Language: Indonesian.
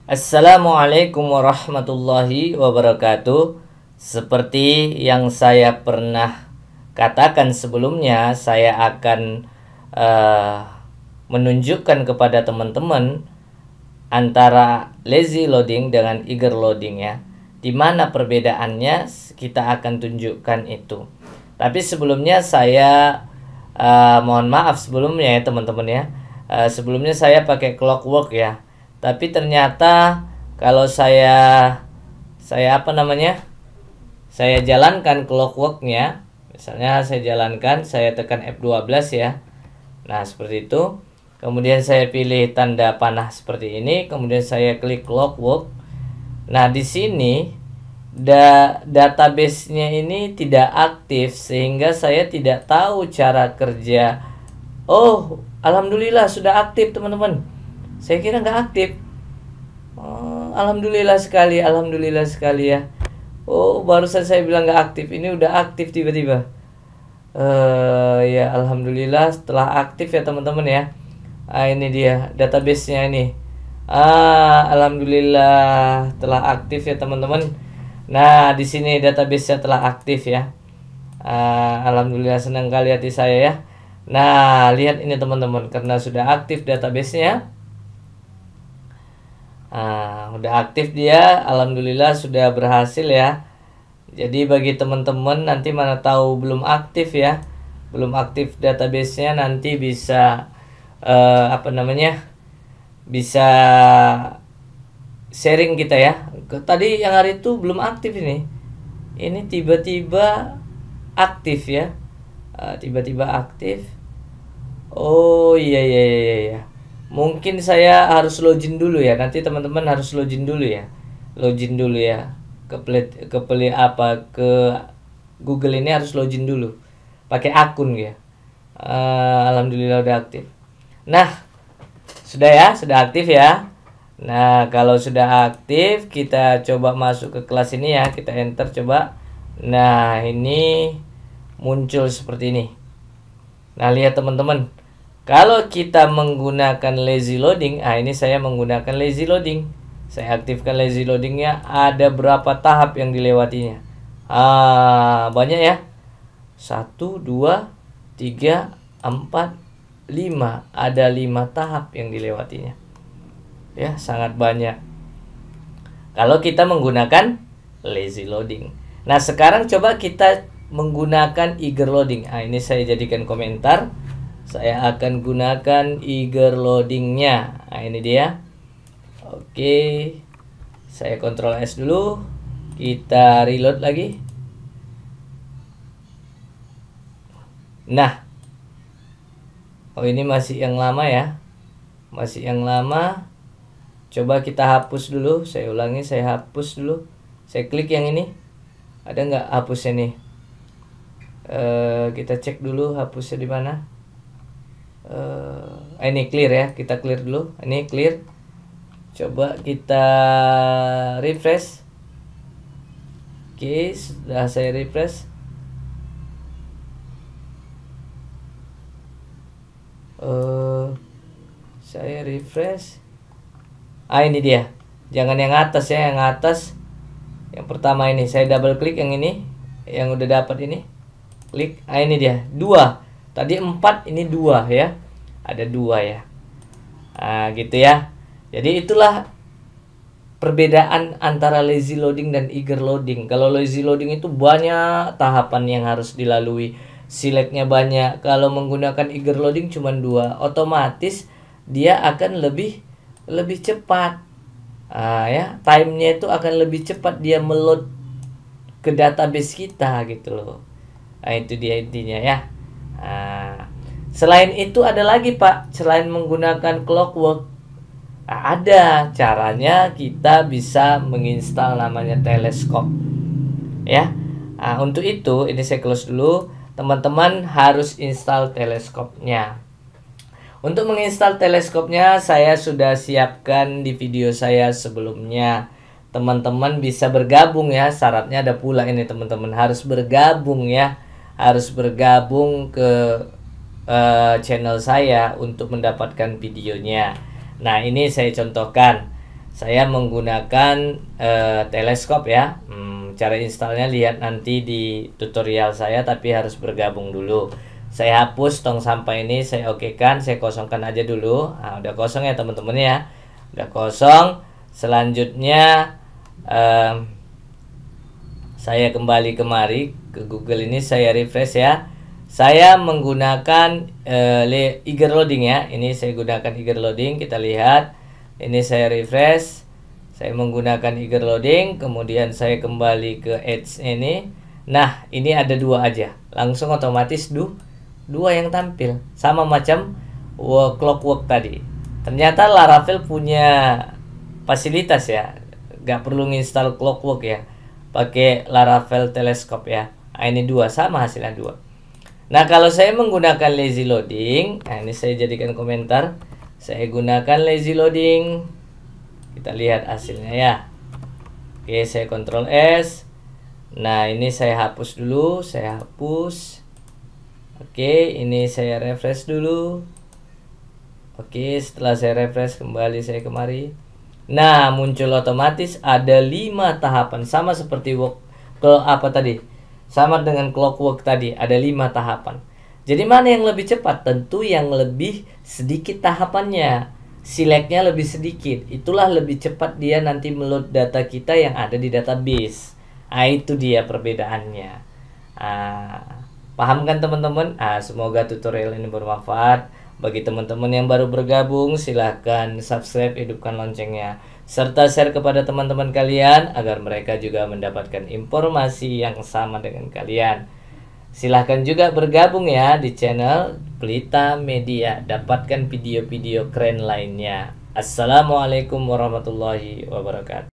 Assalamualaikum warahmatullahi wabarakatuh. Seperti yang saya pernah katakan sebelumnya, saya akan menunjukkan kepada teman-teman antara lazy loading dengan eager loading ya. Dimana perbedaannya kita akan tunjukkan itu. Tapi sebelumnya saya mohon maaf sebelumnya ya teman-teman ya. Sebelumnya saya pakai clockwork ya. Tapi ternyata kalau saya saya jalankan clockworknya, misalnya saya jalankan, saya tekan F12 ya. Nah, seperti itu. Kemudian saya pilih tanda panah seperti ini, kemudian saya klik clockwork. Nah, di sini database-nya ini tidak aktif sehingga saya tidak tahu cara kerja. Oh, alhamdulillah sudah aktif, teman-teman. Saya kira nggak aktif. Oh, alhamdulillah sekali ya. Oh, barusan saya bilang nggak aktif, ini udah aktif tiba-tiba. Ya alhamdulillah setelah aktif ya teman-teman ya. Ini dia database-nya ini. Alhamdulillah telah aktif ya teman-teman. Nah, di sini database-nya telah aktif ya. Alhamdulillah, senang kali hati saya ya. Nah, lihat ini teman-teman, karena sudah aktif database-nya. Udah aktif dia, alhamdulillah sudah berhasil ya. Jadi bagi teman-teman nanti mana tahu belum aktif ya, belum aktif database-nya, nanti bisa bisa sharing kita ya. Tadi yang hari itu belum aktif ini tiba-tiba aktif ya. Tiba-tiba aktif. Oh iya. Mungkin saya harus login dulu ya. Nanti teman-teman harus login dulu ya. Login dulu ya. Ke Google ini harus login dulu. Pakai akun ya. Alhamdulillah udah aktif. Nah, sudah aktif ya. Nah, kalau sudah aktif, kita coba masuk ke kelas ini ya. Kita enter coba. Nah, ini muncul seperti ini. Nah, lihat teman-teman. Kalau kita menggunakan lazy loading, ini saya menggunakan lazy loading. Saya aktifkan lazy loadingnya. Ada berapa tahap yang dilewatinya? Banyak ya. 1, 2, 3, 4, 5. Ada 5 tahap yang dilewatinya. Ya, sangat banyak. Kalau kita menggunakan lazy loading. Nah, sekarang coba kita menggunakan eager loading. Ini saya jadikan komentar. Saya akan gunakan eager loadingnya. Ini dia. Oke, saya Ctrl S dulu. Kita reload lagi. Nah, ini masih yang lama ya. Masih yang lama. Coba kita hapus dulu. Saya ulangi, saya hapus dulu. Saya klik yang ini. Ada nggak hapusnya nih? Kita cek dulu hapusnya di mana. Ini clear ya, kita clear dulu. Ini clear. Coba kita refresh. Oke, sudah saya refresh. Saya refresh. Ini dia. Jangan yang atas ya, yang atas. Yang pertama ini saya double klik yang ini, yang udah dapat ini. Klik. Ini dia. 2. Tadi 4, ini 2 ya. Ada 2 ya. Gitu ya. Jadi itulah perbedaan antara lazy loading dan eager loading. Kalau lazy loading itu banyak tahapan yang harus dilalui. Selectnya banyak. Kalau menggunakan eager loading cuma 2. Otomatis dia akan lebih cepat. Ya, time-nya itu akan lebih cepat dia meload ke database kita gitu loh. Itu dia intinya ya. Selain itu ada lagi Pak, selain menggunakan clockwork, ada caranya kita bisa menginstal namanya teleskop ya. Untuk itu ini saya close dulu. Teman-teman harus install teleskopnya. Untuk menginstal teleskopnya saya sudah siapkan di video saya sebelumnya. Teman-teman bisa bergabung ya. Syaratnya ada pula ini teman-teman, harus bergabung ya. Harus bergabung ke channel saya untuk mendapatkan videonya. Nah, ini saya contohkan. saya menggunakan teleskop ya. Cara installnya lihat nanti di tutorial saya, tapi harus bergabung dulu. Saya hapus tong sampah ini, saya okekan, saya kosongkan aja dulu. Nah, udah kosong ya teman-teman ya, udah kosong. Selanjutnya saya kembali kemari ke Google ini, saya refresh ya. Saya menggunakan eager loading ya. Ini saya gunakan eager loading. Kita lihat. Ini saya refresh. Saya menggunakan eager loading. Kemudian saya kembali ke Edge ini. Nah, ini ada dua aja. Langsung otomatis dua yang tampil. Sama macam Clockwork tadi. Ternyata Laravel punya fasilitas ya. Gak perlu nginstal Clockwork ya. Pakai Laravel Telescope ya. Nah, ini dua, sama hasilnya dua. Nah, kalau saya menggunakan lazy loading, nah ini saya jadikan komentar. Saya gunakan lazy loading. Kita lihat hasilnya ya. Oke, saya Ctrl S. Nah, ini saya hapus dulu, saya hapus. Oke, ini saya refresh dulu. Oke, setelah saya refresh kembali saya kemari. Nah, muncul otomatis ada 5 tahapan, sama seperti sama dengan Clockwork tadi, ada 5 tahapan. Jadi mana yang lebih cepat? Tentu yang lebih sedikit tahapannya. Select-nya lebih sedikit. Itulah lebih cepat dia nanti meload data kita yang ada di database. Nah, itu dia perbedaannya. Paham kan teman-teman? Semoga tutorial ini bermanfaat. Bagi teman-teman yang baru bergabung, silahkan subscribe, hidupkan loncengnya, serta share kepada teman-teman kalian agar mereka juga mendapatkan informasi yang sama dengan kalian. Silahkan juga bergabung ya di channel Pelita Media, dapatkan video-video keren lainnya. Assalamualaikum warahmatullahi wabarakatuh.